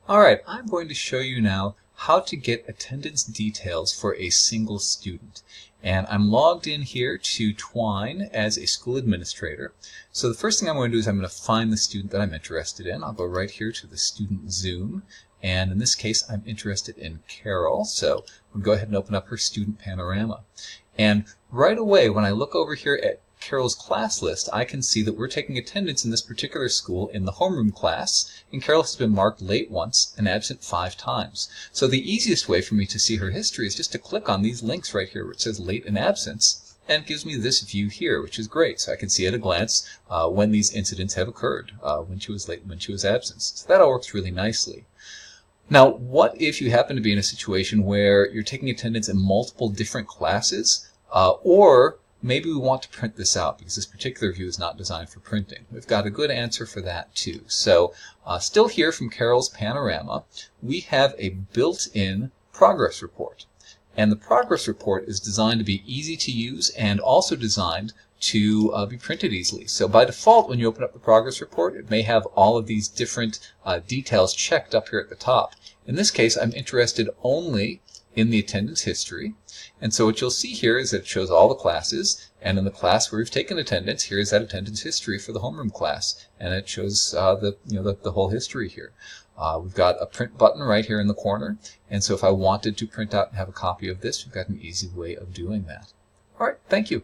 Alright, I'm going to show you now how to get attendance details for a single student. And I'm logged in here to Twine as a school administrator. So the first thing I'm going to do is I'm going to find the student that I'm interested in. I'll go right here to the student Zoom. And in this case, I'm interested in Carol. So we'll go ahead and open up her student panorama. And right away, when I look over here at Carol's class list, I can see that we're taking attendance in this particular school in the homeroom class, and Carol has been marked late once and absent 5 times. So the easiest way for me to see her history is just to click on these links right here where it says late and absence, and it gives me this view here, which is great. So I can see at a glance when these incidents have occurred, when she was late and when she was absent. So that all works really nicely. Now, what if you happen to be in a situation where you're taking attendance in multiple different classes, or maybe we want to print this out because this particular view is not designed for printing. We've got a good answer for that too. So still here from Carol's Panorama, we have a built-in progress report. And the progress report is designed to be easy to use and also designed to be printed easily. So by default, when you open up the progress report, it may have all of these different details checked up here at the top. In this case, I'm interested only in the attendance history. And so what you'll see here is that it shows all the classes, and in the class where we've taken attendance, here is that attendance history for the homeroom class, and it shows the whole history here. We've got a print button right here in the corner, and so if I wanted to print out and have a copy of this, we've got an easy way of doing that. All right, thank you.